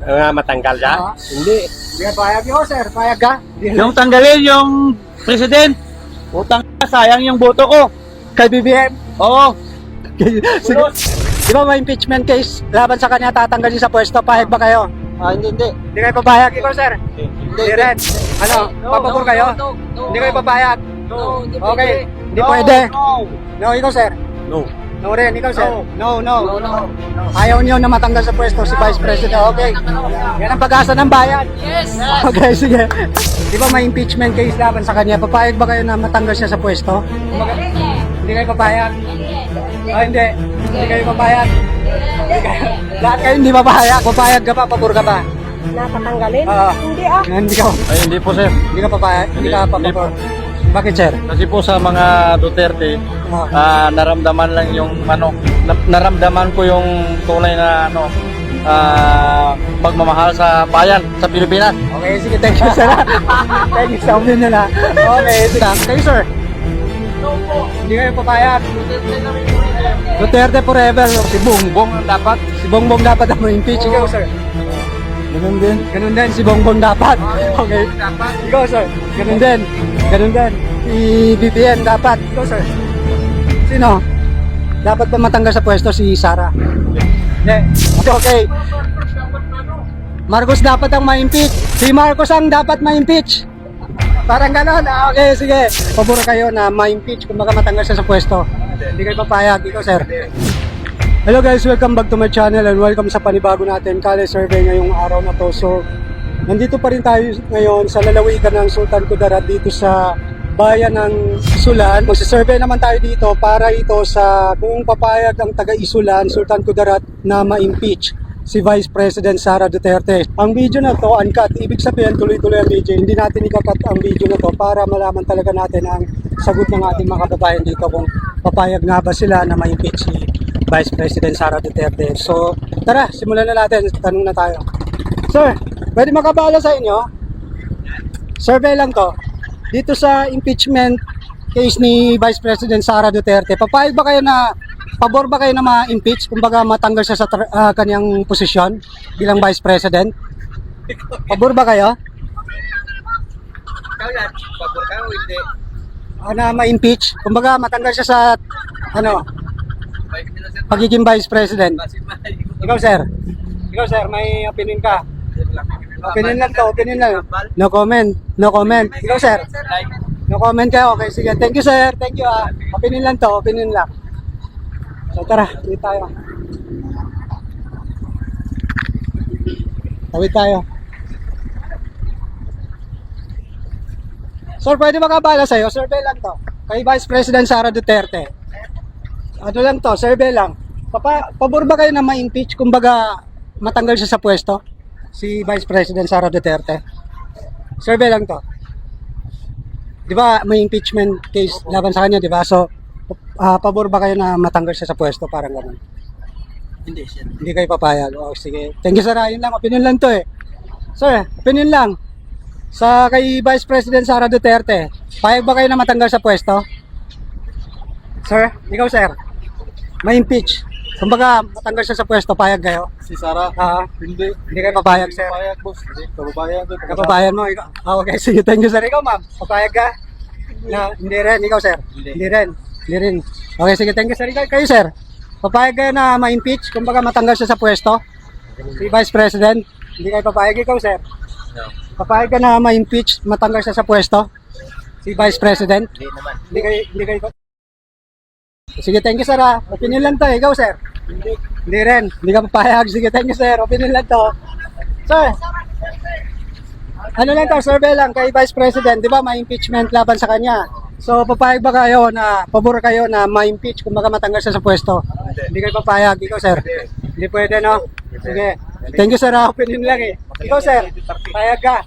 Matanggal siya? Oo. Hindi. Hindi ka payag yun, sir. Payag ka? Yung tanggalin yung president. Utang na, sayang yung boto ko. Kay BBM? Oo. Sige. Di ba may impeachment case laban sa kanya, tatanggalin sa pwesto? Payag ba kayo? Hindi. Hindi kayo papayag? Ikaw, sir? Hindi rin. Ano? Papabor kayo? Hindi kayo papayag? Hindi Okay. pwede. Hindi pwede. No. No, ikaw, sir? No. No rin. Ikaw, sir? No. No. Ayaw niyo na matanggal sa pwesto si Vice President. Okay. Yan ang pag-asa ng bayan. Yes! Okay, sige. Di ba may impeachment case laban sa kanya? Papayag ba kayo na matanggal siya sa pwesto? Hindi kayo papayag? Hindi. Hindi kayo papayag? Lahat kayo hindi papayag. Papayag ka pa, pabor ka pa? Napatanggalin? Oo. Hindi ah. Hindi ka. Ay, hindi po, sir. Hindi ka papayag? Hindi ka papabor? Bakit, sir? Kasi po sa mga Duterte, Oo. naramdaman lang yung naramdaman ko yung tunay na pagmamahal sa bayan, sa Pilipinas. Okay, sige. Thank you, sir. Thank you sa opinion na. Okay, sige. Kayo, sir? Hindi kayo papayag? Duterte forever. Si Bongbong ang dapat. Si Bongbong dapat ang ma-impeach. Ikaw, sir? Ganun din. Ganun din, si Bongbong dapat. Okay. Ikaw, sir? Ganun din. Ganun din. Si BBM dapat. Ikaw, sir? Sino? Dapat ba matanggal sa pwesto si Sara? Hindi. Okay. Marcos dapat ang ma-impeach. Si Marcos ang dapat ma-impeach. Parang gano'n. Okay, sige. Pabor kayo na ma-impeach kung baka matanggal siya sa pwesto. Hindi kayo papayag. Ikaw, sir? Hello guys, welcome back to my channel and welcome sa panibago natin Kale survey ngayong araw na to. So, nandito pa rin tayo ngayon sa lalawigan ng Sultan Kudarat dito sa bayan ng Isulan. Magsa-survey naman tayo dito para ito sa kung papayag ang taga-Isulan, Sultan Kudarat na ma-impeach si Vice President Sara Duterte. Ang video na to uncut, ibig sabihin tuloy-tuloy ang video. Hindi natin ikakat ang video na to para malaman talaga natin ang sagot ng ating mga kababayan dito kung papayag nga ba sila na ma-impeach si Vice President Sara Duterte. So, tara, simulan na natin. Tanong na tayo. Sir, pwede makabala sa inyo? Survey lang to. Dito sa impeachment case ni Vice President Sara Duterte, papayag ba kayo na, pabor ba kayo na ma-impeach? Kumbaga matanggal siya sa kanyang posisyon bilang Vice President? Pabor ba kayo? Ikaw yan. Pabor ka o hindi? Na ma-impeach? Kumbaga matanggal siya sa pagiging Vice President. Ikaw, sir? Ikaw, sir, may opinion ka? Opinion lang to, opinion lang. No comment, no comment. Ikaw, sir? No comment kayo? Okay, sige. Thank you, sir. Thank you, ah. Opinion lang to, opinion lang. So, tara, tawid tayo. Tawid tayo. Sir, pwede makabala sa'yo? Survey lang to. Kay Vice President Sara Duterte. Ano lang to, survey lang. Pabor ba kayo na ma-impeach kung baga matanggal siya sa pwesto? Si Vice President Sara Duterte. Survey lang to. Di ba may impeachment case laban sa kanya, di ba? So, pabor ba kayo na matanggal siya sa pwesto? Parang gano'n. Hindi, sir. Hindi kayo papayag. O, sige. Thank you, sir. Yun lang. Opinion lang to eh. Sir, opinion lang. Sa kay Vice President Sara Duterte, payag ba kayo na matanggal sa pwesto? Sir, ikaw, sir. May impeach. Kumbaga, matanggal siya sa pwesto, payag kayo? Si Sara? Hindi kayo papayag, sir. Papayag, boss. Hindi, kababayan ko. Kababayan mo, ikaw. Okay, sige. Thank you, sir. Ikaw, ma'am. Papayag ka? Na, hindi rin. Ikaw, sir? Hindi rin. Hindi rin. Okay, sige. Thank you, sir. Ikaw, kayo, sir. Papayag kayo na ma-impeach? Kumbaga, matanggal siya sa pwesto? Si Vice President? Hindi kayo papayag. Ikaw, sir? No. Papayag ka na ma-impeach? Matanggal siya sa pwesto? Si Vice President? Hindi naman. Hindi kayo. Sige, thank you, sir. Opinion lang to. Ikaw, sir? Hindi rin. Hindi ka papayag. Sige, thank you, sir. Opinion lang to. Sir, ano lang to, survey lang kay Vice President. Di ba, may impeachment laban sa kanya. So, papayag ba kayo na, pabor kayo na ma-impeach kung baka matanggal siya sa pwesto? Hindi kayo papayag. Ikaw, sir? Hindi pwede, no? Sige. Thank you, sir. Opinion lang eh. Ikaw, sir? Payag ka?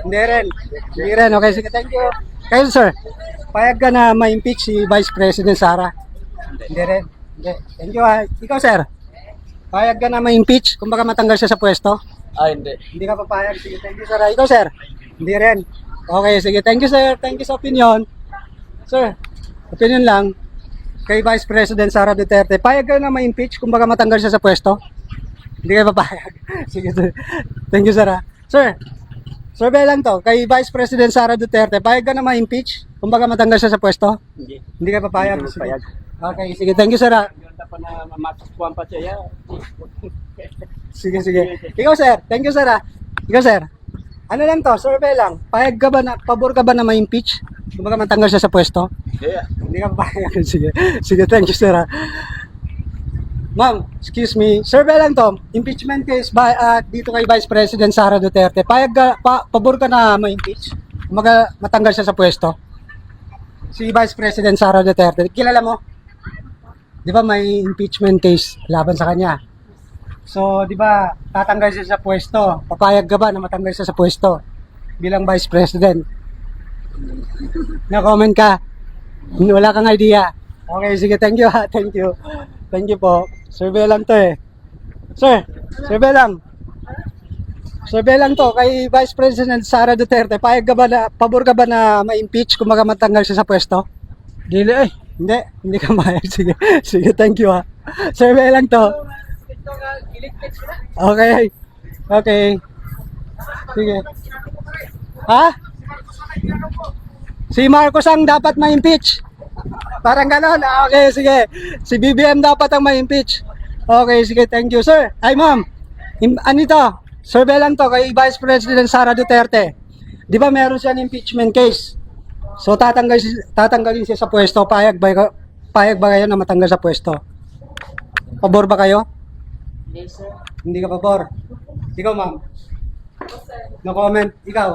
Hindi rin. Hindi rin. Okay, sige. Thank you. Kayo, sir? Payag ka na ma-impeach si Vice President Sara? Hindi rin. Hindi. Thank you, ah. Ikaw, sir? Payag ka na ma-impeach kung baka matanggal siya sa pwesto? Hindi. Hindi ka papayag. Sige, thank you, sir. Ikaw, sir? Hindi rin. Okay, sige. Thank you, sir. Thank you sa opinion. Sir, opinion lang. Kay Vice President Sara Duterte, payag kayo na ma-impeach kung baka matanggal siya sa pwesto? Hindi kayo papayag. Sige, sir. Thank you, sir. Sir, survey lang to. Kay Vice President Sara Duterte, payag ka na ma-impeach? Kumbaga matanggal siya sa pwesto? Hindi kayo papayag? Hindi Sige. papayag. Okay, sige. Thank you, sir. Ganda pa na matakpuan pa siya. Sige, sige. Ikaw, sir. Thank you, sir. Ikaw, sir. Ano lang to? Survey lang. Payag ka ba na, pabor ka ba na ma-impeach? Kumbaga matanggal siya sa pwesto? Yeah. Hindi ka papayag. Sige. Sige, thank you, sir. Ma'am, excuse me. Survey lang to. Impeachment case dito kay Vice President Sara Duterte. Payag ka, pabor ka na ma-impeach? Kumbaga matanggal siya sa pwesto? Si Vice President Sara Duterte. Kilala mo? Di ba may impeachment case laban sa kanya? So, di ba, tatanggal siya sa pwesto. Papayag ka ba na matanggal siya sa pwesto bilang Vice President? Na-comment ka? Wala kang idea. Okay, sige, thank you ha. Thank you. Thank you po. Survey lang to eh. Sir, survey lang. Survey lang to kay Vice President Sara Duterte. Payag ka ba na, pabor ka ba na ma-impeach kung matanggal siya sa pwesto? Dili eh. Hindi ka mayag. Sige, sige, thank you ha. Survey lang to. Okay. Okay. Sige. Ha? Si Marcos ang dapat ma-impeach. Parang gano'n. Okay, sige. Si BBM dapat ang ma-impeach. Okay, sige. Thank you, sir. Ay, ma'am. Ano ito? Survey lang to kay Vice President Sara Duterte. Di ba meron siyang impeachment case? So, tatanggalin siya sa pwesto. Payag ba kayo na matanggal sa pwesto? Pabor ba kayo? Yes, sir. Hindi ka pabor. Ikaw, ma'am. No comment. Ikaw.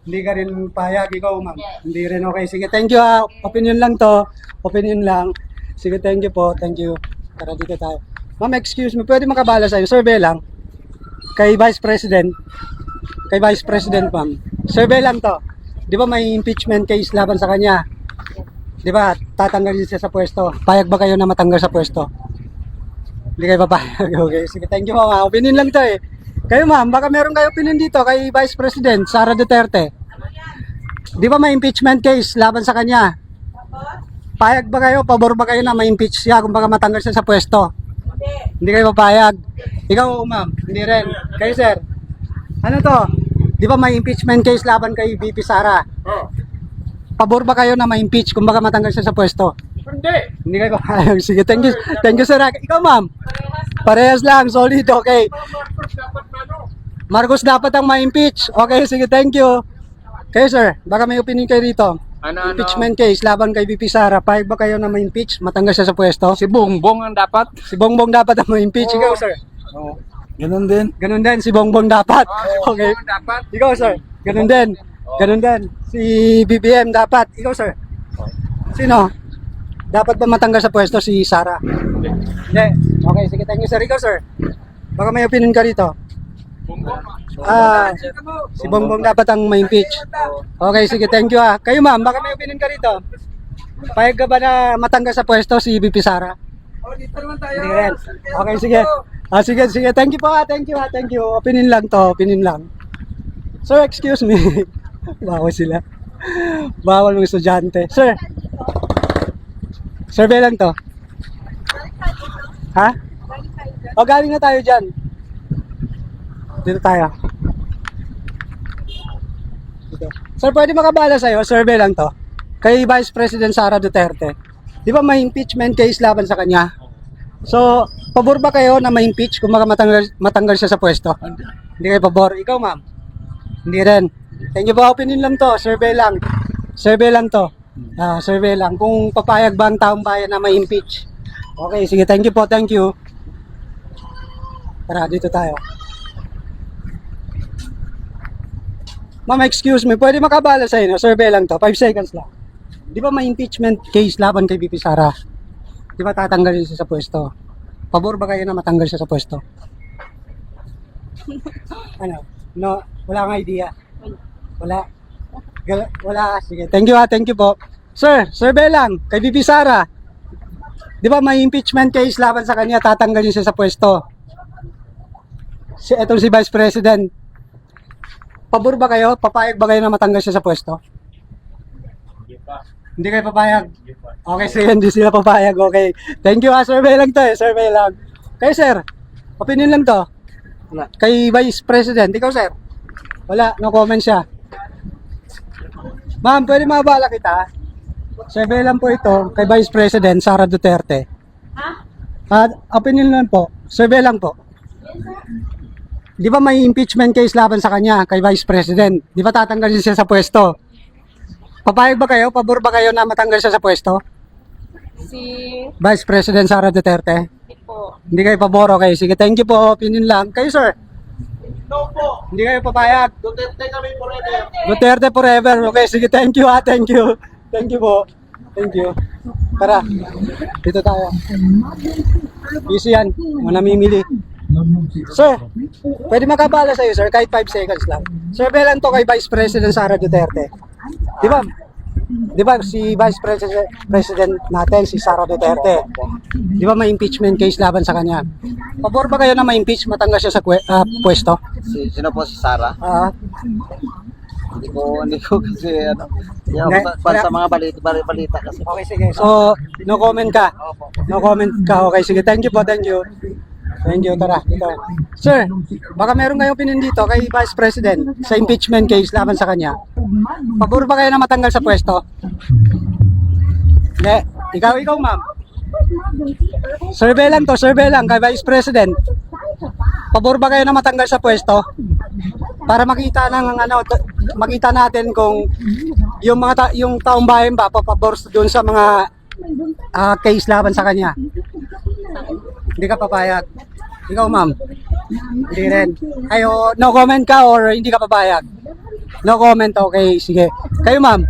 Hindi ka rin payag. Ikaw, ma'am. Hindi rin. Okay. Sige, thank you ha. Opinion lang to. Opinion lang. Sige, thank you po. Thank you. Tara dito tayo. Ma'am, excuse me. Pwede makabala sa'yo. Survey lang. Kay Vice President. Kay Vice President, ma'am. Survey lang to. Di ba may impeachment case laban sa kanya? Di ba? Tatanggalin siya sa pwesto. Payag ba kayo na matanggal sa pwesto? Hindi kayo papayag. Okay. Sige, thank you ma'am. Opinion lang to eh. Kayo ma'am, baka meron kayo opinion dito kay Vice President Sara Duterte. Di ba may impeachment case laban sa kanya? Payag ba kayo? Pabor ba kayo na ma-impeach siya kung baka matanggal siya sa pwesto? Hindi kayo papayag. Ikaw ma'am, hindi rin. Kayo sir, ano to? Di ba may impeachment case laban kay VP Sara? Pabor ba kayo na ma-impeach kung baka matanggal siya sa pwesto? Hindi kayo papayag. Sige, thank you. Thank you sir. Ikaw ma'am. Parehas lang, solid, okay. Marcos dapat ang ma-impeach. Okay, sige, thank you. Kayo sir, baka may opinion kayo dito. Impeachment case laban kay VP Sara. Payag ba kayo na ma-impeach? Matanggal siya sa pwesto? Si Bongbong ang dapat. Si Bongbong dapat ang ma-impeach. Ikaw sir. Ganun din. Ganun din, si Bongbong dapat. Okay. Dapat. Ikaw sir. Ganun din. Ganun din. Si BBM dapat. Ikaw sir. Sino? Dapat ba matanggal sa pwesto si Sara? Hindi. Okay, sige, thank you sir. Ikaw sir. Baka may opinion ka rito. Si Bongbong dapat ang ma-impeach. Okay, sige, thank you ah. Kayo ma'am, baka may opinion ka rito. Payag ka ba na matanggal sa pwesto si VP Sara? Hindi rin. Okay, sige. Sige, sige. Thank you po ha. Thank you ha. Thank you. Opinion lang to. Opinion lang. Sir, excuse me. Bawal sila. Bawal mga estudyante. Sir. Survey lang to. Ha? O, galing na tayo dyan. Dito tayo. Dito. Sir, pwede makabala sa'yo. Survey lang to. Kay Vice President Sara Duterte. Di ba may impeachment case laban sa kanya? So, pabor ba kayo na ma-impeach kung matanggal siya sa pwesto? Hindi kayo pabor. Ikaw, ma'am? Hindi rin. Thank you po. Opinion lang to. Survey lang. Survey lang to. Survey lang. Kung papayag ba ang taong bayan na ma-impeach? Okay, sige. Thank you po. Thank you. Tara, dito tayo. Ma'am, excuse me. Pwede makabala sa inyo. Survey lang to. 5 seconds lang. Di ba may impeachment case laban kay VP Sara? Di ba tatanggalin siya sa pwesto? Pabor ba kayo na matanggal siya sa pwesto? Ano? No, wala kang idea. Wala. Wala. Sige. Thank you ha. Thank you po. Sir, survey lang. Kay VP Sara. Di ba may impeachment case laban sa kanya, tatanggalin siya sa pwesto? Etong si Vice President. Pabor ba kayo? Papayag ba kayo na matanggal siya sa pwesto? Hindi kayo papayag? Okay, sige, hindi sila papayag. Okay. Thank you ha. Survey lang to eh. Survey lang. Kayo sir, Opinion lang to. Wala. Kay Vice President. Ikaw, sir? Wala. No comment siya. Ma'am, pwede mabala kita? Survey lang po ito kay Vice President Sara Duterte. Ha? Opinion lang po. Survey lang po. Di ba may impeachment case laban sa kanya kay Vice President? Di ba tatanggalin siya sa pwesto? Papayag ba kayo? Pabor ba kayo na matanggal siya sa pwesto? Si Vice President Sara Duterte? po. Hindi kayo pabor, okay. Sige, thank you po. Opinion lang. Kayo, sir? No po. Hindi kayo papayag? Duterte kami forever. Duterte forever. Okay, sige, thank you ha. Thank you. Thank you po. Thank you. Tara, dito tayo. Easy yan. Mga namimili. Sir, pwede makabala sa'yo, sir, kahit 5 seconds lang. Survey lang to kay Vice President Sara Duterte. Di ba si Vice President natin, si Sara Duterte, di ba may impeachment case laban sa kanya? Pabor ba kayo na ma-impeach, matanggal siya sa pwesto? Sino po si Sara? Hindi ko kasi Wala. sa mga balita kasi. Okay, sige. So, no comment ka? No comment ka. Okay, sige. Thank you po, thank you. Thank you, tara. Dito. Sir, baka meron kayong opinion dito kay Vice President sa impeachment case laban sa kanya. Pabor ba kayo na matanggal sa pwesto? Hindi. Ikaw, ma'am. Survey lang kay Vice President. Pabor ba kayo na matanggal sa pwesto? Para makita makita natin kung yung taong bayan ba papabor doon sa mga case laban sa kanya. Hindi ka papayag. Ikaw, ma'am. Hindi rin. Ayo, no comment ka or hindi ka papayag? No comment, okay. Sige. Kayo, ma'am.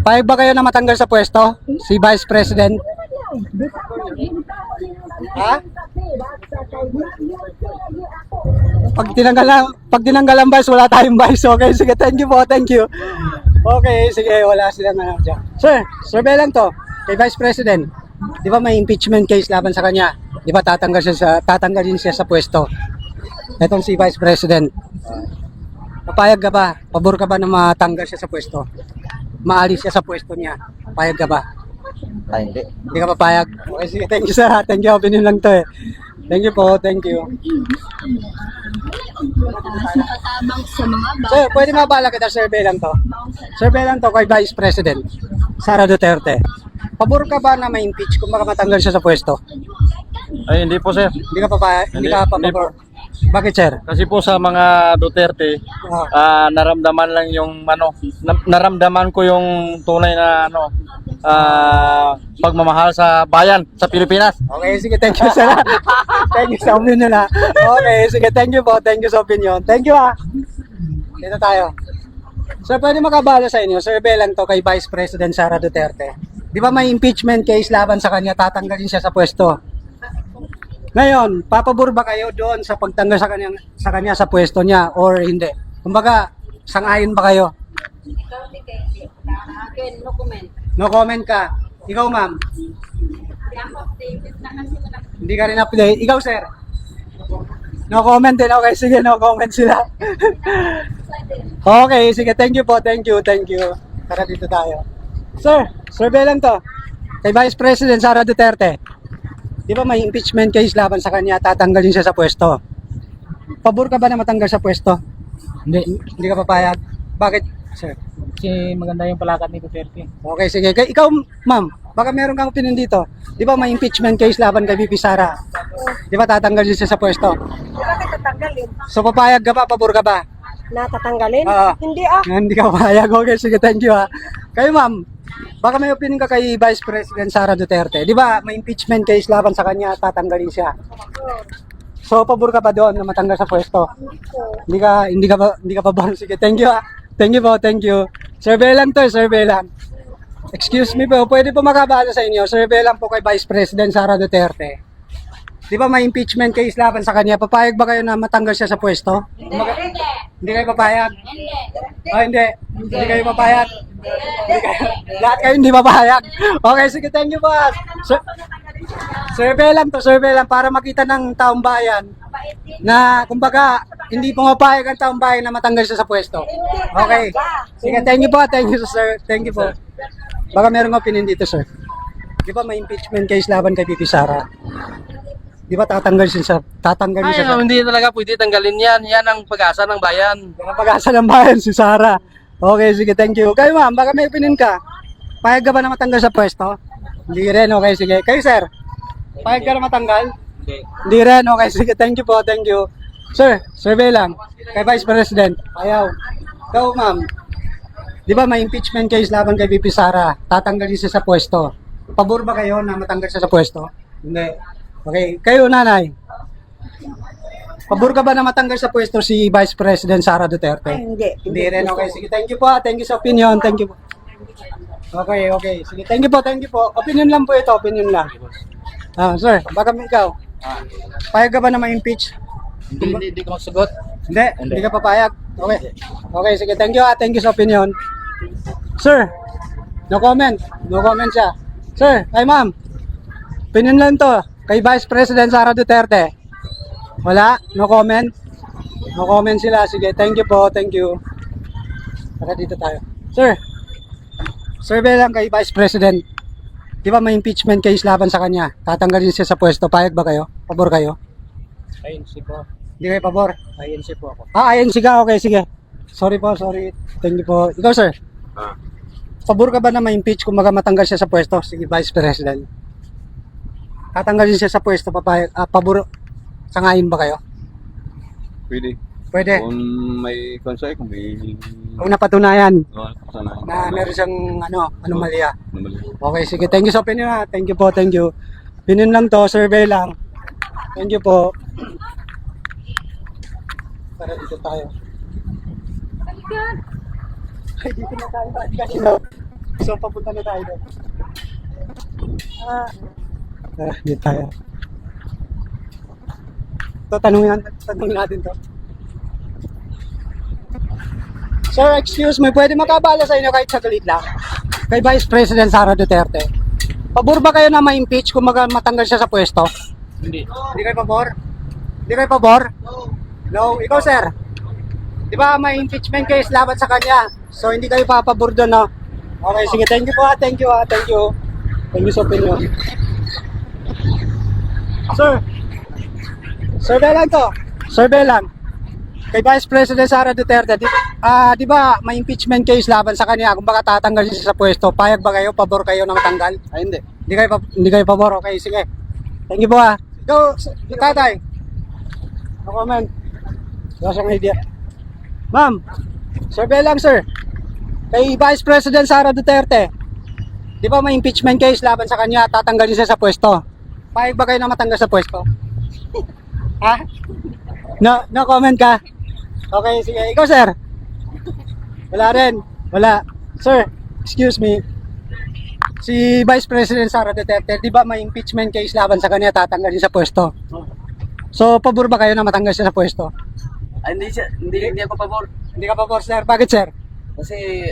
Payag ba kayo na matanggal sa pwesto? Si Vice President? Ha? Pag tinanggal ang vice, wala tayong vice. Okay, sige, thank you po, thank you. Okay, sige, wala silang dyan. Sir, survey lang to kay Vice President. Di ba may impeachment case laban sa kanya? Di ba tatanggalin siya sa pwesto? Etong si Vice President. Papayag ka ba? Pabor ka ba na matanggal siya sa pwesto? Maalis siya sa pwesto niya? Papayag ka ba? Ay, hindi. Hindi ka papayag? Okay, sige, thank you sir. Thank you, opinion lang to eh. Thank you po, thank you. Sir, pwede mabala kita, survey lang to. Survey lang to kay Vice President Sara Duterte. Pabor ka ba na ma-impeach kung baka matanggal siya sa pwesto? Ay, hindi po, sir. Hindi ka papayag? Hindi ka Hindi pabor? Bakit, sir? Kasi po sa mga Duterte, naramdaman lang yung naramdaman ko yung tunay na pagmamahal sa bayan sa Pilipinas. Okay, sige, thank you sir. Thank you sa opinion na. Okay, sige, thank you po. Thank you sa opinion. Thank you ha. Dito tayo. Sir, pwede makabala sa inyo. Survey lang to kay Vice President Sara Duterte. Di ba may impeachment case laban sa kanya, tatanggalin siya sa pwesto? Ngayon, papabor ba kayo doon sa pagtanggal sa kanya sa pwesto niya or hindi? Kumbaga, sang-ayon ba kayo? Akin, no comment. No comment ka. Ikaw, ma'am. Hindi ka rin update. Ikaw, sir. No comment din. Okay, sige, no comment sila. Okay, sige. Thank you po. Thank you. Tara dito tayo. Sir, survey lang to. Kay Vice President Sara Duterte. Di ba may impeachment case laban sa kanya, tatanggalin siya sa pwesto? Pabor ka ba na matanggal sa pwesto? Hindi ka papayag? Bakit, sir? Kasi maganda yung palakad ni Duterte. Okay, sige. Ikaw, ma'am, baka meron kang opinion dito. Di ba may impeachment case laban kay VP Sara? Di ba tatanggalin siya sa pwesto? Bakit tatanggalin? So papayag ka ba? Pabor ka ba? Natatanggalin? Oo. Hindi ah. Hindi ka papayag. Okay, sige. Thank you ha. Kayo, ma'am, baka may opinion ka kay Vice President Sara Duterte. Di ba may impeachment case laban sa kanya, tatanggalin siya. So pabor ka ba doon na matanggal sa pwesto? Hindi ka pa ba? Sige, thank you ha. Thank you po, thank you. Survey lang to, survey lang. Excuse me po, pwede po makabala sa inyo. Survey lang po kay Vice President Sara Duterte. Di ba may impeachment case laban sa kanya? Papayag ba kayo na matanggal siya sa pwesto? Hindi kayo papayag? Oh, hindi. Hindi kayo papayag? Lahat kayo hindi papayag? Okay, sige, thank you po. Survey lang para makita ng taong bayan na kumbaga hindi pumapayag ang taong bayan na matanggal siya sa pwesto. Okay. Sige, thank you po. Thank you, sir. Thank you po. Baka merong opinion dito, sir. Di ba may impeachment case laban kay VP Sara? Di ba tatanggalin Ay, siya? hindi talaga pwede tanggalin yan. Yan ang pag-asa ng bayan. Yan ang pag-asa ng bayan, si Sara. Okay, sige, thank you. Kayo ma'am, baka may opinion ka. Payag ka ba na matanggal sa pwesto? Hindi rin, okay, sige. Kayo sir, payag ka na matanggal? Hindi rin, okay, sige, thank you po, thank you. Sir, survey lang. Kay Vice President, ayaw. Ikaw ma'am, di ba may impeachment case laban kay VP Sara? Tatanggalin siya sa pwesto. Pabor ba kayo na matanggal siya sa pwesto? Hindi. Okay, kayo nanay. Pabor ka ba na matanggal sa pwesto si Vice President Sara Duterte? Ay, hindi. Hindi rin, okay. Sige, thank you po. Thank you sa opinion. Thank you po. Okay, okay. Sige, thank you po, thank you po. Opinion lang po ito, opinion lang. Sir, baka ikaw. Payag ka ba na ma-impeach? Hindi ko masagot. Hindi ka papayag? Okay. Okay, sige, thank you thank you sa opinion. Sir, no comment. No comment siya. Sir, ay ma'am. Opinion lang to. Kay Vice President Sara Duterte. Wala? No comment? No comment sila. Sige, thank you po, thank you. Para dito tayo. Sir, survey lang kay Vice President. Di ba may impeachment case laban sa kanya? Tatanggalin siya sa pwesto. Payag ba kayo? Pabor kayo? INC po. Hindi kayo pabor? INC po ako. INC ka? Okay, sige. Sorry po, sorry. Thank you po. Ikaw, sir? Pabor ka ba na ma-impeach kung matanggal siya sa pwesto? Sige, Vice President. Tatanggalin siya sa pwesto, papayag. Pabor, sangayin ba kayo? Pwede. Pwede. Kung may konsay, kung may Kung napatunayan sana na meron siyang anomalya. namali. Okay, sige. Thank you sa opinion ha. Thank you po, thank you. Opinion lang to, survey lang. Thank you po. Tara dito tayo. Ay, dito na tayo. Kanina. So, papunta na tayo doon. Tara, dito tayo. Ito, tanungin natin to. Sir, excuse me, pwede makabala sa inyo kahit saglit lang? Kay Vice President Sara Duterte. Pabor ba kayo na ma-impeach kung matanggal siya sa pwesto? Hindi. Hindi kayo pabor? Hindi kayo pabor? No. Ikaw, sir? Di ba may impeachment case laban sa kanya? So, hindi kayo papabor doon, no? Okay, sige. Thank you po, thank you, thank you. Thank you sa opinion. Sir, survey lang to. Survey lang. Kay Vice President Sara Duterte, di ba may impeachment case laban sa kanya kung baka tatanggalin siya sa pwesto? Payag ba kayo? Pabor kayo na matanggal? Ay, hindi. Hindi kayo pabor. Okay, sige. Thank you po ha. Ikaw, tatay. No comment. Wala siyang idea. Ma'am, survey lang sir. Kay Vice President Sara Duterte, di ba may impeachment case laban sa kanya, tatanggalin siya sa pwesto? Payag ba kayo na matanggal sa pwesto? Ha? No comment ka? Okay, sige. Ikaw sir? Wala rin. Wala. Sir, excuse me. Si Vice President Sara Duterte, di ba may impeachment case laban sa kanya, tatanggalin sa pwesto? So, pabor ba kayo na matanggal siya sa pwesto? Ay, hindi ako pabor. Hindi ka pabor, sir. Bakit, sir? Kasi,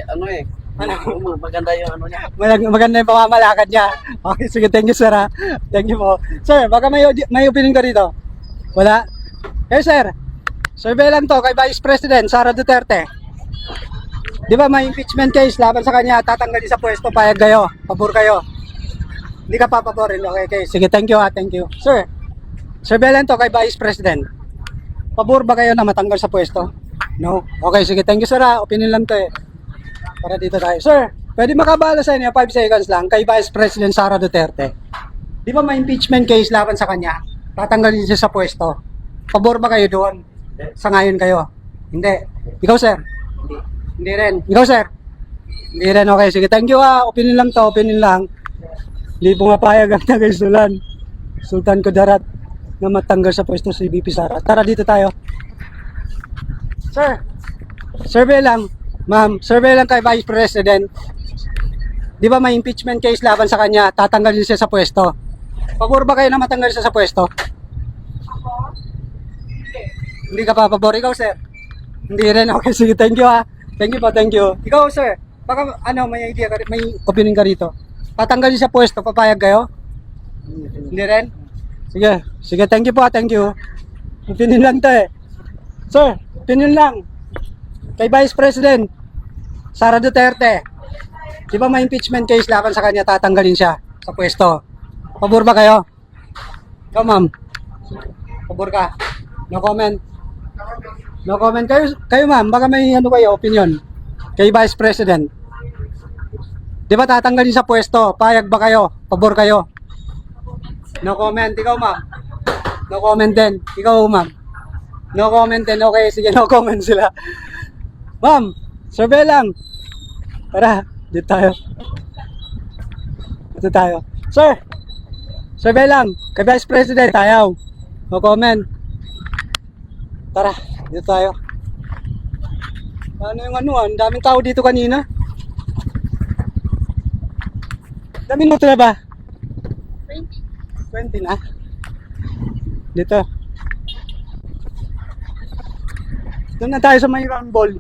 maganda yung ano niya. Maganda yung pamamalakad niya. Okay, sige. Thank you, sir. Ha? Thank you po. Sir, baka may opinion ka rito? Wala? Eh, sir. Survey lang to kay Vice President Sara Duterte. Di ba may impeachment case laban sa kanya, tatanggalin sa pwesto, payag kayo? Pabor kayo? Hindi ka papaborin. Okay. Sige, thank you ha. Thank you. Sir, survey lang to kay Vice President. Pabor ba kayo na matanggal sa pwesto? No? Okay, sige. Thank you, sir ha. Opinion lang to eh. Para dito tayo. Sir, pwede makabala sa inyo, 5 seconds lang, kay Vice President Sara Duterte. Di ba may impeachment case laban sa kanya? Tatanggalin siya sa pwesto. Pabor ba kayo doon? Sa ngayon kayo? Hindi. Ikaw, sir? Hindi rin. Ikaw, sir? Hindi rin. Okay, sige. Thank you ha. Opinion lang to. Opinion lang. Hindi pumapayag ang Tagaysulan. Sultan Kudarat na matanggal sa pwesto si VP Sara. Tara dito tayo. Sir, survey lang. Ma'am, survey lang kay Vice President. Di ba may impeachment case laban sa kanya? Tatanggalin siya sa pwesto. Pabor ba kayo na matanggal siya sa pwesto? Hindi ka pa pabor. Ikaw, sir? Hindi rin. Okay, sige. Thank you ha. Thank you po, thank you. Ikaw, sir? Baka may idea ka, may opinion ka rito. Tatanggalin sa pwesto, papayag kayo? Hindi rin? Sige, thank you po, thank you. Opinion lang to eh. Sir, opinion lang. Kay Vice President Sara Duterte, di ba may impeachment case laban sa kanya, tatanggalin siya sa pwesto? Pabor ba kayo? Ikaw, ma'am? Pabor ka? No comment? No comment. Kayo ma'am, baka may ano kayo, opinion kay Vice President. Di ba tatanggalin sa pwesto? Payag ba kayo? Pabor kayo? No comment. Ikaw ma'am? No comment din. Ikaw ma'am? No comment din. Okay, sige, no comment sila. Ma'am, survey lang. Tara, dito tayo. Dito tayo. Sir, survey lang. Kay Vice President, ayaw. No comment. Tara, dito tayo. Ano yung ano, ang daming tao dito kanina. Daming minuto na ba? 20 na. Dito. Doon na tayo sa may round ball.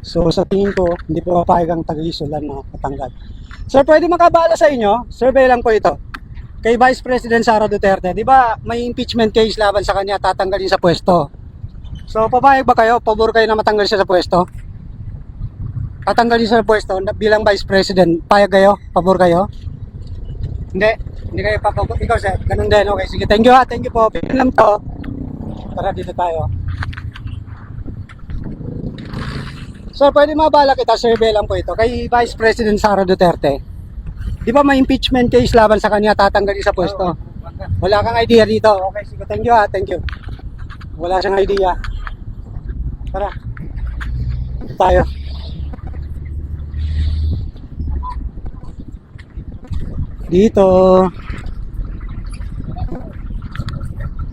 So sa tingin ko, hindi po mapayag ang Taga-Isulan na patanggal. Sir, pwede makabala sa inyo? Survey lang po ito. Kay Vice President Sara Duterte, di ba may impeachment case laban sa kanya, tatanggalin sa pwesto. So papayag ba kayo? Pabor kayo na matanggal siya sa pwesto? Tatanggalin siya sa pwesto bilang Vice President, payag kayo? Pabor kayo? Hindi kayo papabor. Ikaw sir, ganun din. Okay, sige. Thank you ha. Thank you po. Pinin lang to. Tara, dito tayo. So, pwede mabala kita, survey lang po ito. Kay Vice President Sara Duterte. Di ba may impeachment case laban sa kanya, tatanggalin sa pwesto? Wala kang idea dito. Okay, sige. Thank you ha. Thank you. Wala siyang idea. Tara. Dito tayo. Dito.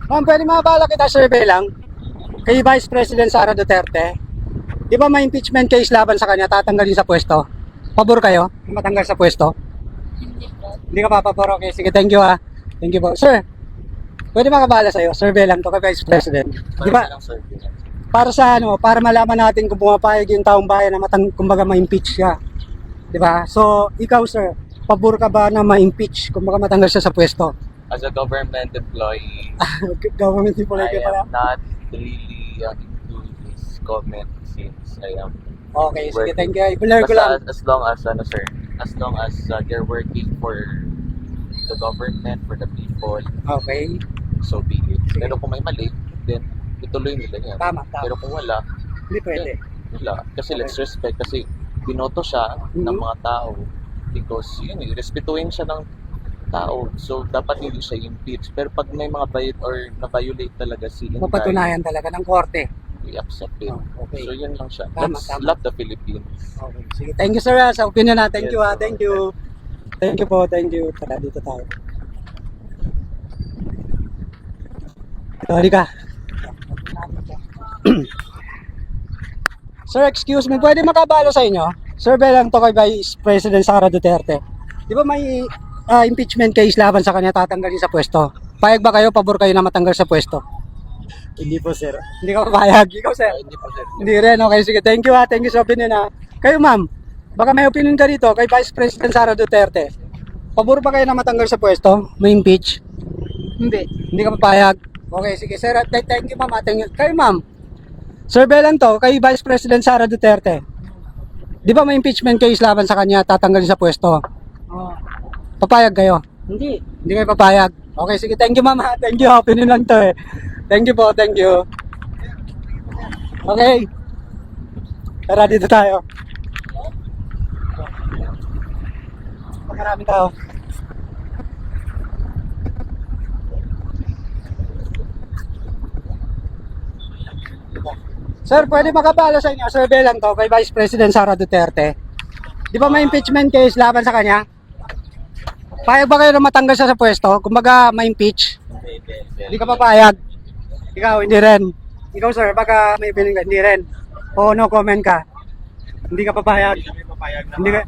Ma'am, pwede mabala kita, survey lang. Kay Vice President Sara Duterte. Di ba may impeachment case laban sa kanya, tatanggalin sa pwesto? Pabor kayo? Matanggal sa pwesto? Hindi ka papabor. Okay, sige, thank you ha. Thank you po. Sir, pwede makabala sa'yo, survey lang to kay Vice President. Di ba? Para sa ano, para malaman natin kung pumapayag yung taong bayan na kumbaga ma-impeach siya. Di ba? So, ikaw sir, pabor ka ba na ma-impeach kumbaga matanggal siya sa pwesto? As a government employee, Government employee I ka pala. am not really into this comment since I am Okay, sige, working. thank you. I-blur ko lang. Basta as long as, ano sir, as long as they're working for the government, for the people, Okay. so be it. Pero kung may mali, then ituloy nila yan. Tama. Pero kung wala, Hindi pwede. wala. Kasi let's respect, kasi binoto siya ng mga tao because yun, respetuhin siya ng tao. So, dapat hindi siya impeach. Pero pag may mga or na-violate talaga si Inday, Mapatunayan talaga ng korte. we accept it. Okay. So, yun lang siya. Tama, Let's tama. love the Philippines. Okay, sige. Thank you sir sa opinion na. Thank Yes, you ha. sir. Thank you. Thank you po. Thank you. Tara, dito tayo. Ito, halika. Sir, excuse me. Pwede makabalo sa inyo? Survey lang to kay Vice President Sara Duterte. Di ba may impeachment case laban sa kanya, tatanggalin sa pwesto? Payag ba kayo? Pabor kayo na matanggal sa pwesto? Hindi po, sir. Hindi ka papayag. Ikaw sir? Hindi po, sir. Hindi rin. Okay, sige. Thank you ha. Thank you sa opinion ha. Kayo ma'am, baka may opinion ka dito kay Vice President Sara Duterte. Pabor ba kayo na matanggal sa pwesto? May impeach? Hindi. Hindi ka papayag? Okay, sige sir. Thank you ma'am. Thank you. Kayo ma'am, survey lang to kay Vice President Sara Duterte. Di ba may impeachment case laban sa kanya, tatanggalin sa pwesto? Papayag kayo? Hindi. Hindi kayo papayag? Okay, sige. Thank you ma'am ha. Thank you. Opinion lang to eh. Thank you po. Thank you. Okay. Tara, dito tayo. Maraming tao. Sir, pwede makabala sa inyo. Survey lang to kay Vice President Sara Duterte. Di ba may impeachment case laban sa kanya? Payag ba kayo na matanggal siya sa pwesto? Kumbaga ma-impeach? Hindi ka papayag? Ikaw, hindi rin. Ikaw sir, baka may opinion ka, hindi rin. O no comment ka? Hindi ka papayag? Hindi ka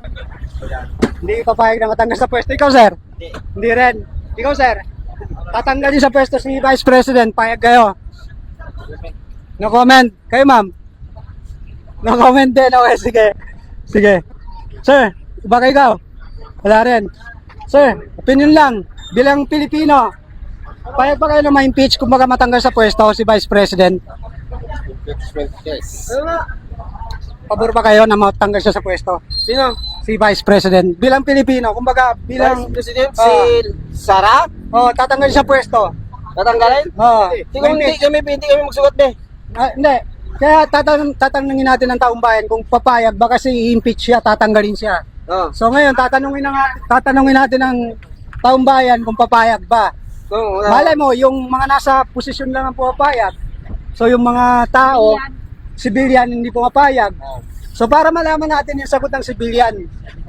Hindi ka papayag na matanggal sa pwesto. Ikaw sir? Hindi rin. Ikaw sir? Tatanggalin sa pwesto si Vice President, payag kayo? No comment. Kayo ma'am? No comment din. Okay, sige. Sige. Sir, baka ikaw? Wala rin. Sir, opinion lang. Bilang Pilipino, payag ba kayo na ma-impeach kung baga matanggal sa pwesto si Vice President? Impeachment case. Pabor ba kayo na matanggal siya sa pwesto? Sino? si Vice President. Bilang Pilipino, kumbaga bilang President Sara? Tatanggalin sa pwesto. tatanggalin? Hindi kami magsugot be. Hindi. Kaya tatanungin natin ng taong bayan kung papayag ba kasi i-impeach siya, tatanggalin siya. So ngayon tatanungin natin ng taong bayan kung papayag ba. Malay mo yung mga nasa posisyon lang ang papayag. So yung mga tao, civilian hindi pumapayag. So para malaman natin yung sagot ng civilian,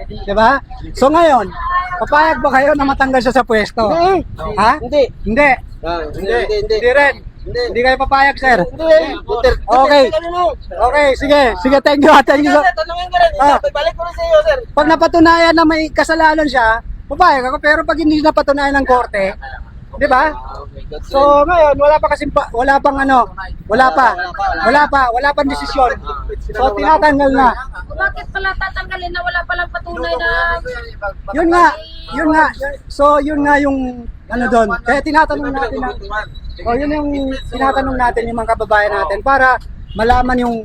'di ba? So ngayon, papayag ba kayo na matanggal siya sa pwesto? Ha? Hindi. Hindi. Hindi rin. Hindi kayo papayag, sir. Okay. Okay, sige, thank you. Tanungin ka rin. Balik ko rin sa iyo, sir. Pag napatunayan na may kasalanan siya, papayag ako, pero pag hindi napatunayan ng korte, 'di ba? So ngayon, wala pang desisyon. So tinatanggal na. Bakit pala tatanggalin na wala palang patunay na... Yun nga. So yun nga yung doon. Kaya tinatanong natin yun yung tinatanong natin yung mga kababayan natin para malaman yung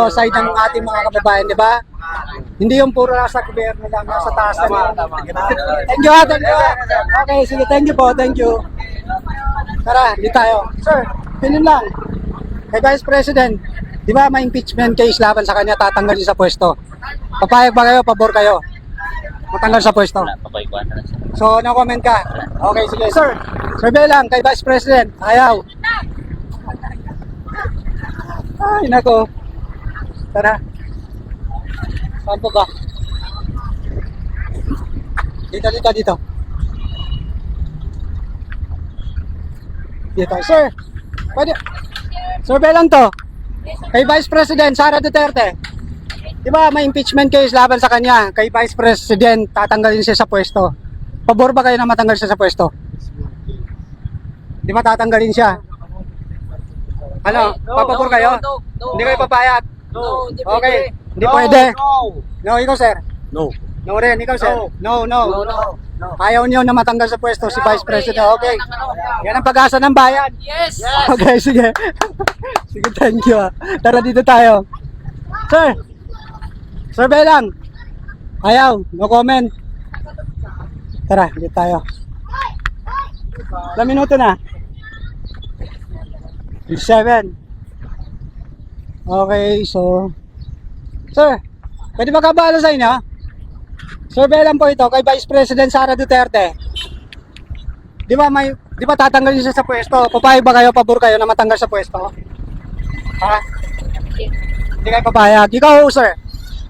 side ng ating mga kababayan, di ba? Hindi yung puro nasa gobyerno lang, nasa taas lang. Thank you. Okay, sige, thank you. Tara, di tayo. Sir, pinin lang. Kay Vice President, di ba may impeachment case laban sa kanya, tatanggalin sa pwesto. Papayag ba kayo, pabor kayo? Matanggal sa pwesto. So, no comment ka. Okay, sige. Sir, survey lang kay Vice President. Ayaw. Ay, nako. Tara. Saan po ba? Dito. Dito. Sir, pwede. Survey lang to. Kay Vice President Sara Duterte. Di ba may impeachment case laban sa kanya? Kay Vice President, tatanggalin siya sa pwesto. Pabor ba kayo na matanggal siya sa pwesto? Di ba tatanggalin siya? Ano? Papabor kayo? Hindi kayo papayag? Okay. Hindi pwede. No, ikaw sir? No. No rin, ikaw sir? No. Ayaw niyo na matanggal sa pwesto si Vice President. Okay. Yan ang pag-asa ng bayan. Yes! Okay, sige. Sige, thank you. Tara dito tayo. Sir, survey lang. Ayaw, no comment. Tara, dito tayo. Ilang minuto na? 7. Okay, so sir, pwede magkabala sa inyo? Survey lang po ito kay Vice President Sara Duterte. Di ba tatanggalin siya sa pwesto? Papayag ba kayo, pabor kayo na matanggal sa pwesto? Ha? Hindi kayo papayag. Ikaw, sir?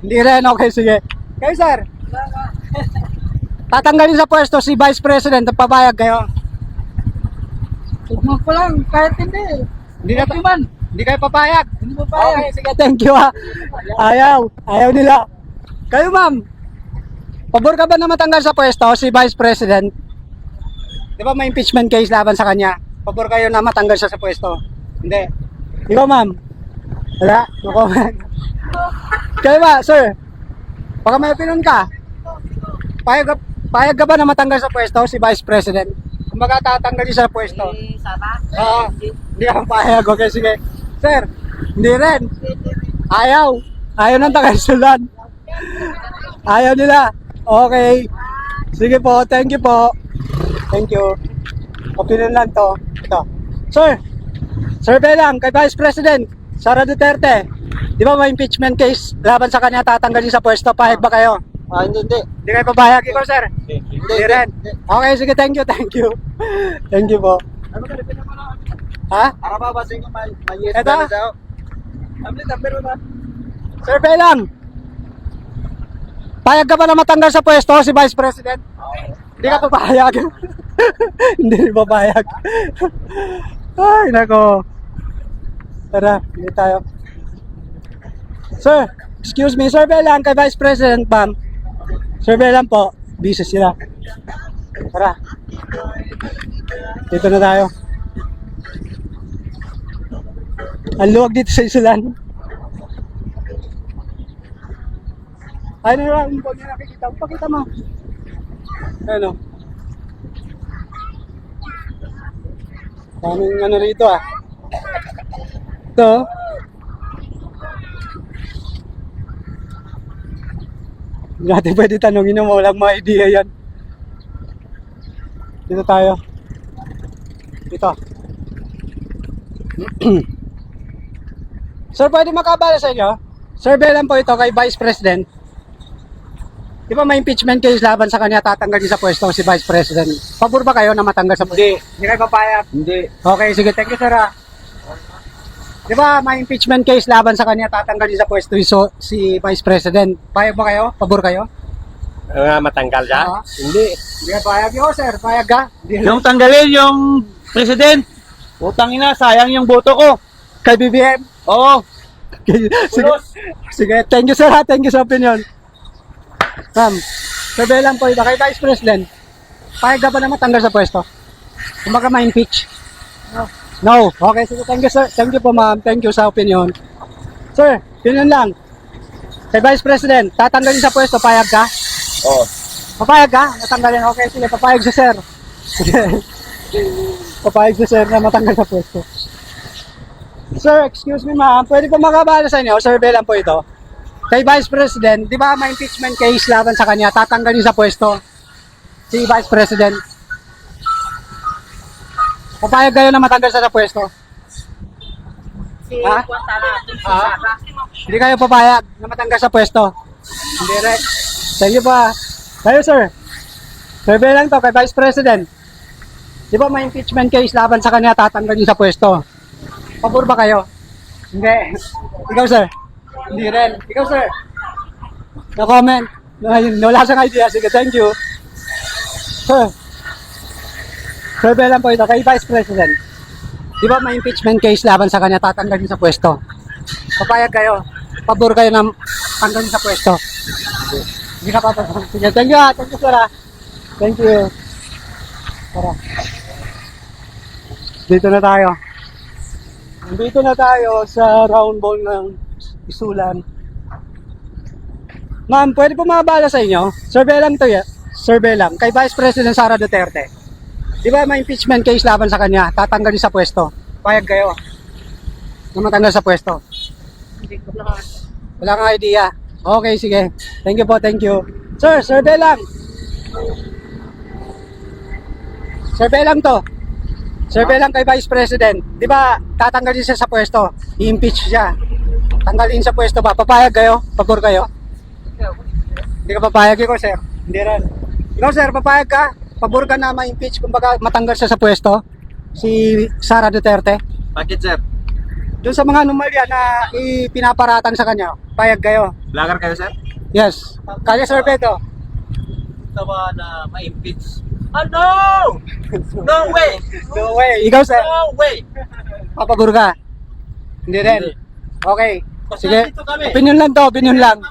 Hindi rin. Okay, sige. Kayo, sir? Tatanggalin sa pwesto si Vice President, papayag kayo? Tugmag pa lang, kahit hindi. Hindi kayo papayag? Hindi papayag. Okay, sige, thank you ha. Ayaw nila. Kayo ma'am, pabor ka ba na matanggal sa pwesto si Vice President? Di ba may impeachment case laban sa kanya? Pabor kayo na matanggal siya sa pwesto? Hindi. Ikaw ma'am? Wala? No comment. Kayo ba, sir? Baka may opinion ka? Payag ka ba na matanggal sa pwesto si Vice President? Kumbaga tatanggalin siya sa pwesto? Oo. Hindi ka payag. Okay, sige. Sir, hindi rin. Ayaw ng Tagaisulan. Ayaw nila. Okay. Sige po, thank you po. Thank you. Opinion lang to. Ito. Sir, survey lang kay Vice President Sara Duterte. Di ba may impeachment case laban sa kanya, tatanggalin sa pwesto? Payag ba kayo? Hindi. Hindi kayo papayag? Ikaw, sir? Hindi rin. Okay, sige, thank you. Thank you po. Ha? Araba ba sa'yo may-yes Ito? ba sa'yo? Tambir ba? Survey lang. Payag ka ba na matanggal sa pwesto si Vice President? Hindi ka papayag. Hindi rin papayag. Ay, nako. Tara, hindi tayo. Sir, excuse me, survey lang kay Vice President, ma'am. Survey lang po. Busy sila. Tara. Dito na tayo. Ang luwag dito sa isulan. Ano lang, huwag niya nakikita. Pakita mo. Ano? Ano rito ah. Ito. Hindi natin pwede tanongin na walang mga idea yan. Dito tayo. Dito. Sir, pwede makabala sa inyo? Survey lang po ito kay Vice President. Di ba may impeachment case laban sa kanya, tatanggalin sa pwesto si Vice President? Pabor ba kayo na matanggal sa pwesto? Hindi kayo papayag? Hindi. Okay, sige. Thank you, sir. Di ba may impeachment case laban sa kanya, tatanggalin sa pwesto si Vice President? Payag ba kayo? Pabor kayo? Matanggal siya? Oo. Hindi. Hindi ka payag yun, sir. Payag ka? Hindi. Yung tanggalin yung president. Utang ina, sayang yung boto ko. Kay BBM? Oo. Sige. Sige. Thank you, sir. Thank you sa opinion. Ma'am, sabi lang po ito kay Vice President. Payag ka ba na matanggal sa pwesto? Kung baka ma-impeach? No. Okay, sige. Thank you, sir. Thank you po, ma'am. Thank you sa opinion. Sir, yun lang. Kay Vice President, tatanggalin sa pwesto, payag ka? Oo. Papayag ka? Natanggalin. Okay, sige. Papayag si sir. Sige. Papayag si sir na matanggal sa pwesto. Sir, excuse me ma'am. Pwede po makabala sa inyo? Survey lang po ito. Kay Vice President, di ba may impeachment case laban sa kanya, tatanggalin sa pwesto si Vice President? Papayag kayo na matanggal sa pwesto? Ha? Ha? Hindi kayo papayag na matanggal sa pwesto? Hindi rin. Thank you pa. Kayo sir. Survey lang to kay Vice President. Di ba may impeachment case laban sa kanya, tatanggalin sa pwesto? Pabor ba kayo? Hindi. Ikaw sir? Hindi rin. Ikaw sir? No comment? Wala siyang idea. Sige, thank you. Sir. Survey lang po ito kay Vice President. Di ba may impeachment case laban sa kanya, tatanggalin sa pwesto? Papayag kayo? Pabor kayo na tanggalin sa pwesto? Hindi ka papasok. Sige, thank you ha. Thank you sir ha. Thank you. Tara. Dito na tayo. Dito na tayo sa round ball ng Isulan. Ma'am, pwede po makabala sa inyo? Survey lang to ya. Survey lang. Kay Vice President Sara Duterte. Di ba may impeachment case laban sa kanya, tatanggalin sa pwesto? Payag kayo na matanggal sa pwesto? Wala kang idea. Okay, sige. Thank you po, thank you. Sir, survey lang. Survey lang to. Survey lang kay Vice President. Di ba tatanggalin siya sa pwesto? I-impeach siya. Tanggalin sa pwesto ba? Papayag kayo? Pabor kayo? Hindi ka papayag ikaw, sir? Hindi rin. Ikaw, sir, papayag ka? Pabor ka na ma-impeach kung baka matanggal siya sa pwesto? Si Sara Duterte? Bakit sir? Doon sa mga anomalya na ipinaparatan sa kanya, payag kayo? Lagar kayo sir? Yes. Kaya survey to. Ito ba na ma-impeach? Oh no! No way! No way. Ikaw, sir? No way! Papabor ka? Hindi rin. Okay. Sige. dito kami. Opinion lang to, opinion lang.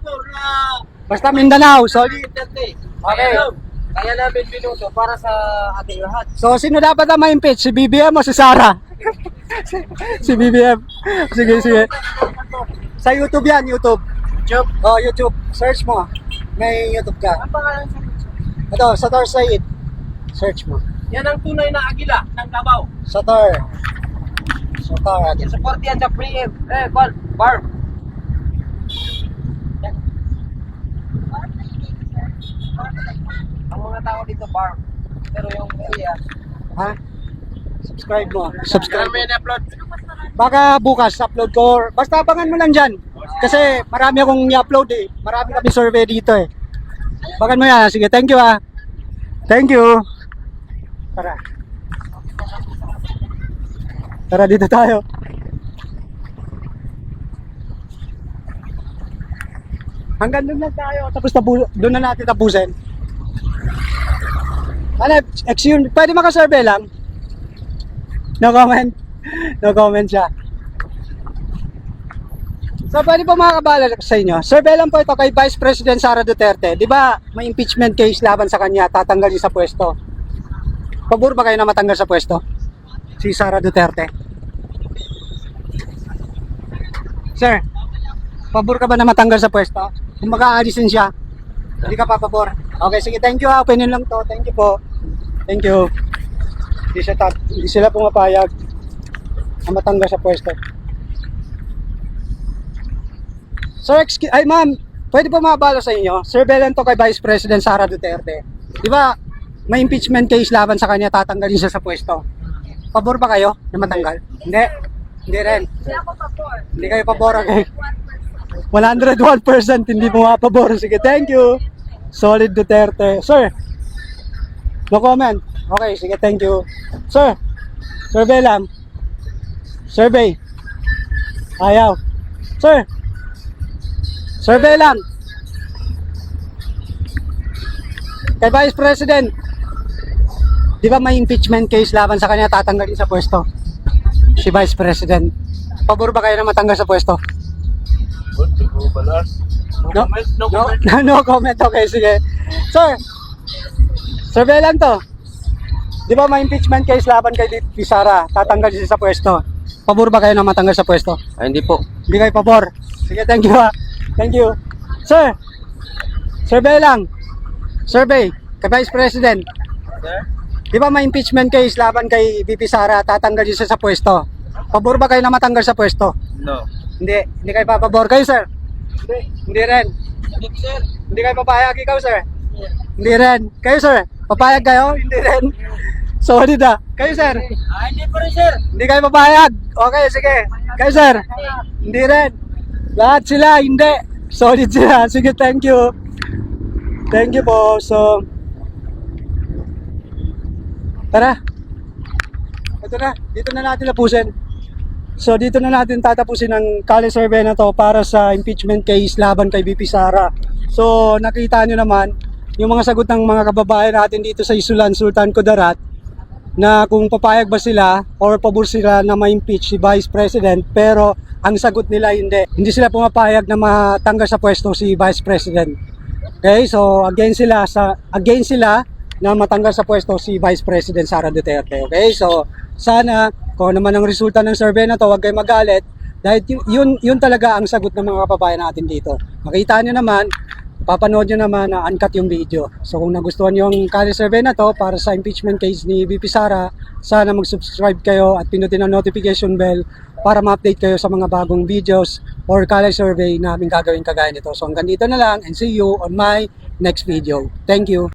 Basta Mindanao, solid. Okay. Kaya namin binuto para sa ating lahat. So, sino dapat na ma-impeach? Si BBM o si Sara? Si BBM. Sige, sige. Sa YouTube yan, YouTube. YouTube? Oh, YouTube. Search mo. May YouTube ka. Ang pangalan sa Ito, Sator Said. Search mo. Yan ang tunay na agila ng Davao. Sator. Sator. Support yan sa free farm. Ang mga tao dito farm. Pero yung area. Ha? Subscribe mo. Subscribe. Kami na-upload. Baka bukas upload ko. Basta abangan mo lang dyan. Kasi marami akong i-upload eh. Marami kami survey dito eh. Abangan mo yan. Sige, thank you ah. Thank you. Tara. Tara, dito tayo. Hanggang doon lang tayo. Tapos doon na natin tapusin. Ano, pwede makasurvey lang? No comment? No comment siya. So, pwede po makakabala sa inyo. Survey lang po ito kay Vice President Sara Duterte. Di ba may impeachment case laban sa kanya, tatanggalin sa pwesto? Pabor ba kayo na matanggal sa pwesto? Si Sara Duterte. Sir, pabor ka ba na matanggal sa pwesto? Kung mag-aalisin siya, hindi ka pa pabor. Okay, sige, thank you ha. Opinion lang to. Thank you po. Thank you. Hindi sila pumapayag na matanggal sa pwesto. Sir, ay ma'am, pwede po mabalo sa inyo, surveillance to kay Vice President Sara Duterte. Di ba, may impeachment case laban sa kanya, tatanggalin siya sa pwesto. Pabor ba kayo na matanggal? Hindi. Hindi rin. Hindi ako pabor. Hindi kayo pabor, okay? 1%. 101% hindi mo mapabor. Sige, thank you. Solid Duterte. Sir, no comment. Okay, sige, thank you. Sir, survey lang. Survey. Ayaw. Sir, survey lang. Kay Vice President, di ba may impeachment case laban sa kanya, tatanggalin sa pwesto? Si Vice President. Pabor ba kayo na matanggal sa pwesto? No, no comment. Okay, sige. Sir, survey lang to. Di ba may impeachment case laban kay VP Sara, tatanggal siya sa pwesto? Pabor ba kayo na matanggal sa pwesto? Ay, hindi po. Hindi kayo pabor. Sige, thank you ha. Thank you. Sir, survey lang. Survey kay Vice President. Di ba may impeachment case laban kay VP Sara, tatanggal siya sa pwesto? Pabor ba kayo na matanggal sa pwesto? No. Hindi kayo papabor. Kayo, sir? Hindi rin. Hindi kayo papayag. Ikaw, sir? Hindi rin. Kayo, sir? Papayag kayo? Hindi rin. Solid ah. Kayo, sir? Hindi po rin, sir. Hindi kayo papayag. Okay, sige. Kayo, sir? Hindi rin. Lahat sila, hindi. Solid sila. Sige, thank you. Thank you po. So, tara. Ito na. Dito na natin tapusin. So, dito na natin tatapusin ang Kali survey na to para sa impeachment case laban kay VP Sara. So, nakita nyo naman yung mga sagot ng mga kababayan natin dito sa Isulan, Sultan Kudarat, na kung papayag ba sila or pabor sila na ma-impeach si Vice President, pero ang sagot nila hindi. Hindi sila pumapayag na matanggal sa pwesto si Vice President. Okay, so against sila na matanggal sa pwesto si Vice President Sara Duterte. Okay, so sana kung naman ang resulta ng survey na to, huwag kayo magalit dahil yun talaga ang sagot ng mga kababayan natin dito. Makita nyo naman, papanood nyo naman na uncut yung video. So kung nagustuhan nyo yung Kali survey na to para sa impeachment case ni VP Sara, sana mag-subscribe kayo at pinutin ang notification bell para ma-update kayo sa mga bagong videos or Kali survey na aming gagawin kagaya nito. So hanggang dito na lang and see you on my next video. Thank you.